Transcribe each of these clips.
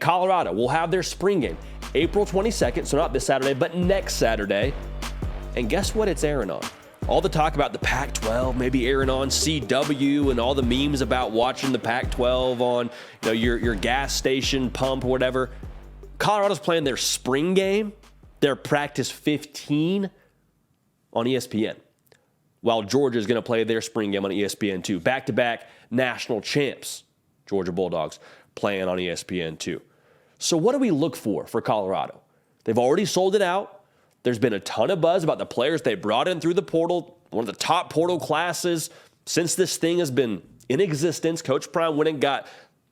Colorado will have their spring game April 22nd, so not this Saturday, but next Saturday. And guess what it's airing on? All the talk about the Pac-12 maybe airing on CW and all the memes about watching the Pac-12 on your gas station pump or whatever. Colorado's playing their spring game, their practice 15 on ESPN, while Georgia's going to play their spring game on ESPN2. Back-to-back national champs, Georgia Bulldogs, playing on ESPN2. So what do we look for Colorado? They've already sold it out. There's been a ton of buzz about the players they brought in through the portal, one of the top portal classes since this thing has been in existence. Coach Prime went and got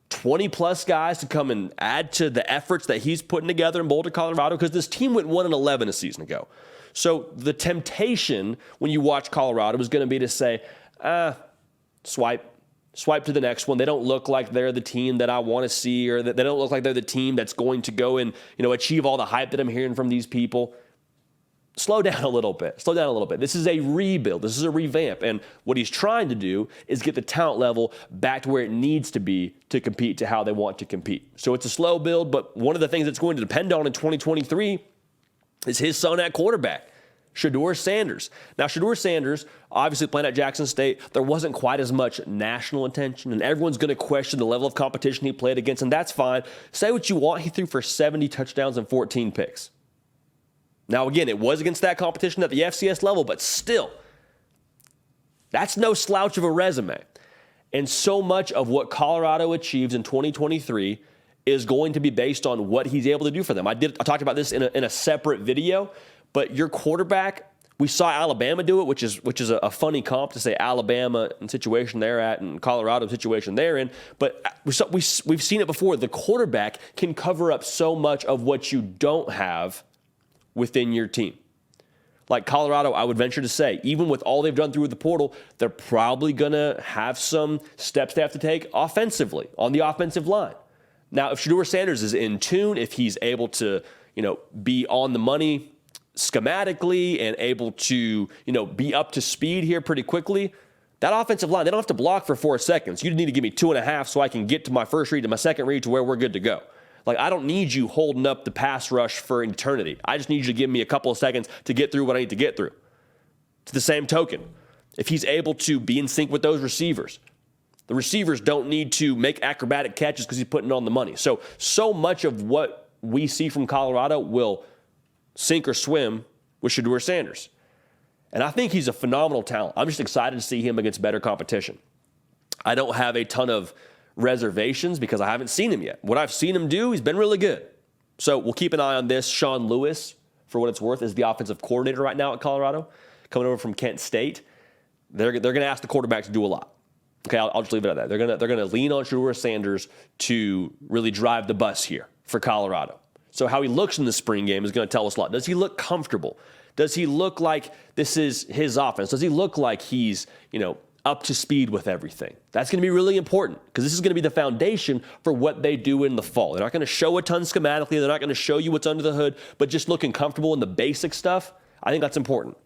20-plus guys to come and add to the efforts that he's putting together in Boulder, Colorado, because this team went 1-11 a season ago. So the temptation when you watch Colorado is going to be to say, swipe to the next one. They don't look like they're the team that I want to see, or that they don't look like they're the team that's going to go and achieve all the hype that I'm hearing from these people. Slow down a little bit. This is a rebuild. This is a revamp. And what he's trying to do is get the talent level back to where it needs to be to compete to how they want to compete. So it's a slow build, but one of the things it's going to depend on in 2023 is his son at quarterback, Shedeur Sanders. Now, Shedeur Sanders, obviously playing at Jackson State, there wasn't quite as much national attention, and everyone's going to question the level of competition he played against, and that's fine. Say what you want, he threw for 70 touchdowns and 14 picks. Now, again, it was against that competition at the FCS level, but still, that's no slouch of a resume. And so much of what Colorado achieves in 2023 is going to be based on what he's able to do for them. I talked about this in a separate video, but your quarterback, we saw Alabama do it, which is a funny comp to say Alabama and situation they're at and Colorado situation they're in. But we've seen it before. The quarterback can cover up so much of what you don't have within your team. Like Colorado, I would venture to say, even with all they've done through the portal, they're probably going to have some steps they have to take offensively on the offensive line. Now, if Shedeur Sanders is in tune, if he's able to, be on the money schematically and able to, be up to speed here pretty quickly, that offensive line, they don't have to block for 4 seconds. You need to give me 2.5 so I can get to my first read to my second read to where we're good to go. Like, I don't need you holding up the pass rush for eternity. I just need you to give me a couple of seconds to get through what I need to get through. To the same token, if he's able to be in sync with those receivers, the receivers don't need to make acrobatic catches because he's putting on the money. So much of what we see from Colorado will sink or swim with Shedeur Sanders. And I think he's a phenomenal talent. I'm just excited to see him against better competition. I don't have a ton of reservations because I haven't seen him yet. What I've seen him do, he's been really good. So we'll keep an eye on this. Sean Lewis, for what it's worth, is the offensive coordinator right now at Colorado, coming over from Kent State. They're going to ask the quarterback to do a lot. Okay, I'll just leave it at that. They're going to lean on Shedeur Sanders to really drive the bus here for Colorado. So how he looks in the spring game is going to tell us a lot. Does he look comfortable? Does he look like this is his offense? Does he look like he's, up to speed with everything? That's going to be really important because this is going to be the foundation for what they do in the fall. They're not going to show a ton schematically. They're not going to show you what's under the hood, but just looking comfortable in the basic stuff, I think that's important.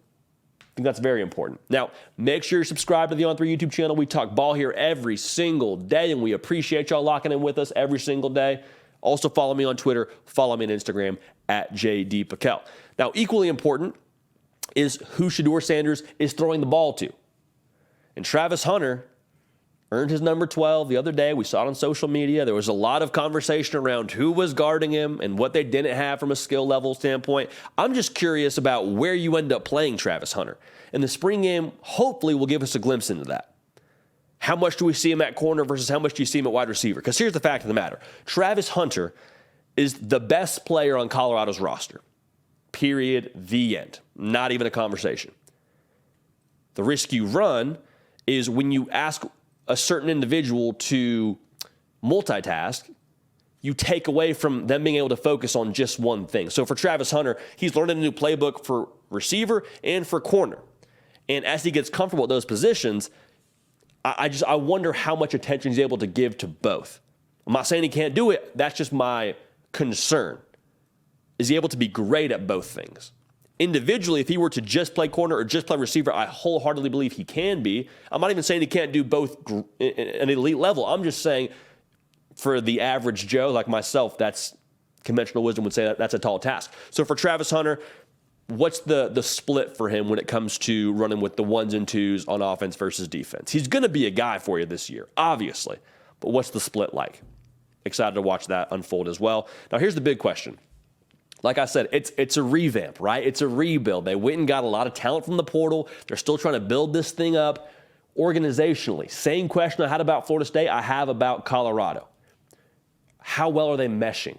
I think that's very important. Now, make sure you're subscribed to the On3 YouTube channel. We talk ball here every single day, and we appreciate y'all locking in with us every single day. Also, follow me on Twitter. Follow me on Instagram at JDPakel. Now, equally important is who Shedeur Sanders is throwing the ball to. And Travis Hunter earned his number 12 the other day. We saw it on social media. There was a lot of conversation around who was guarding him and what they didn't have from a skill level standpoint. I'm just curious about where you end up playing Travis Hunter. And the spring game hopefully will give us a glimpse into that. How much do we see him at corner versus how much do you see him at wide receiver? Because here's the fact of the matter. Travis Hunter is the best player on Colorado's roster. Period. The end. Not even a conversation. The risk you run is when you ask a certain individual to multitask, you take away from them being able to focus on just one thing. So for Travis Hunter, he's learning a new playbook for receiver and for corner. And as he gets comfortable at those positions, I wonder how much attention he's able to give to both. I'm not saying he can't do it. That's just my concern. Is he able to be great at both things? Individually, if he were to just play corner or just play receiver, I wholeheartedly believe he can be. I'm not even saying he can't do both at an elite level. I'm just saying for the average Joe like myself, that's conventional wisdom would say that that's a tall task. So for Travis Hunter, what's the split for him when it comes to running with the ones and twos on offense versus defense? He's going to be a guy for you this year, obviously. But what's the split like? Excited to watch that unfold as well. Now, here's the big question. Like I said, it's a revamp, right? It's a rebuild. They went and got a lot of talent from the portal. They're still trying to build this thing up organizationally. Same question I had about Florida State, I have about Colorado. How well are they meshing?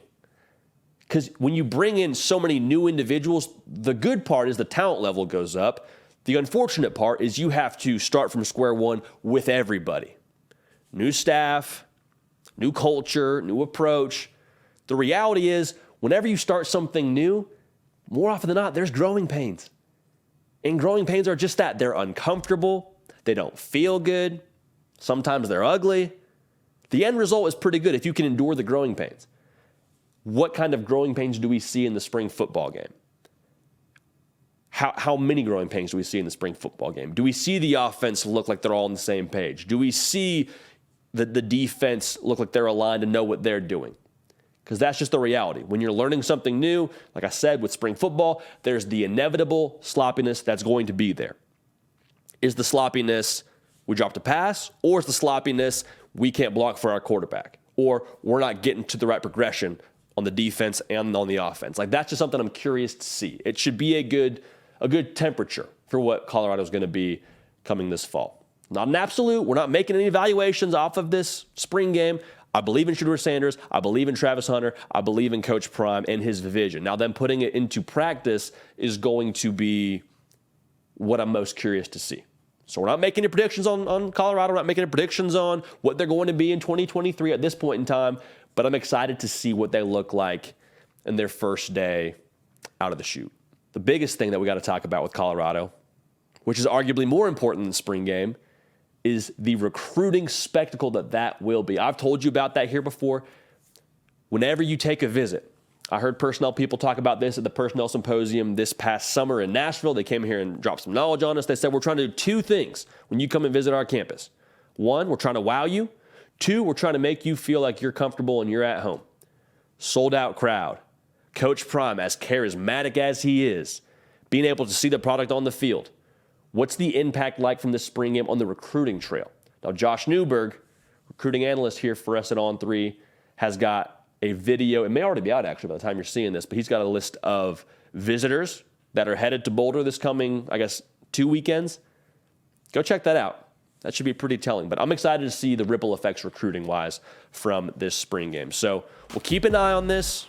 Because when you bring in so many new individuals, the good part is the talent level goes up. The unfortunate part is you have to start from square one with everybody. New staff, new culture, new approach. The reality is, whenever you start something new, more often than not, there's growing pains. And growing pains are just that. They're uncomfortable. They don't feel good. Sometimes they're ugly. The end result is pretty good if you can endure the growing pains. What kind of growing pains do we see in the spring football game? How many growing pains do we see in the spring football game? Do we see the offense look like they're all on the same page? Do we see the defense look like they're aligned and know what they're doing? Because that's just the reality. When you're learning something new, like I said, with spring football, there's the inevitable sloppiness that's going to be there. Is the sloppiness we dropped a pass, or is the sloppiness we can't block for our quarterback, or we're not getting to the right progression on the defense and on the offense? Like, that's just something I'm curious to see. It should be a good temperature for what Colorado's going to be coming this fall. Not an absolute. We're not making any evaluations off of this spring game. I believe in Shedeur Sanders. I believe in Travis Hunter. I believe in Coach Prime and his vision. Now, them putting it into practice is going to be what I'm most curious to see. So we're not making any predictions on Colorado. We're not making any predictions on what they're going to be in 2023 at this point in time. But I'm excited to see what they look like in their first day out of the chute. The biggest thing that we got to talk about with Colorado, which is arguably more important than the spring game, is the recruiting spectacle that will be. I've told you about that here before. Whenever you take a visit, I heard personnel people talk about this at the Personnel Symposium this past summer in Nashville. They came here and dropped some knowledge on us. They said, we're trying to do two things when you come and visit our campus. One, we're trying to wow you. Two, we're trying to make you feel like you're comfortable and you're at home. Sold out crowd. Coach Prime, as charismatic as he is, being able to see the product on the field. What's the impact like from this spring game on the recruiting trail? Now, Josh Newberg, recruiting analyst here for us at On3, has got a video. It may already be out, actually, by the time you're seeing this, but he's got a list of visitors that are headed to Boulder this coming, 2 weekends. Go check that out. That should be pretty telling. But I'm excited to see the ripple effects recruiting-wise from this spring game. So we'll keep an eye on this.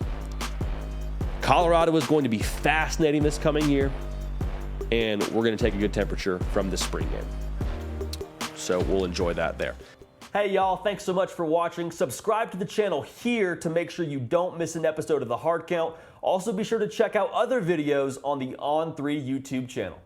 Colorado is going to be fascinating this coming year, and we're going to take a good temperature from this spring game. So we'll enjoy that there. Hey, y'all, thanks so much for watching. Subscribe to the channel here to make sure you don't miss an episode of The Hard Count. Also, be sure to check out other videos on the On3 YouTube channel.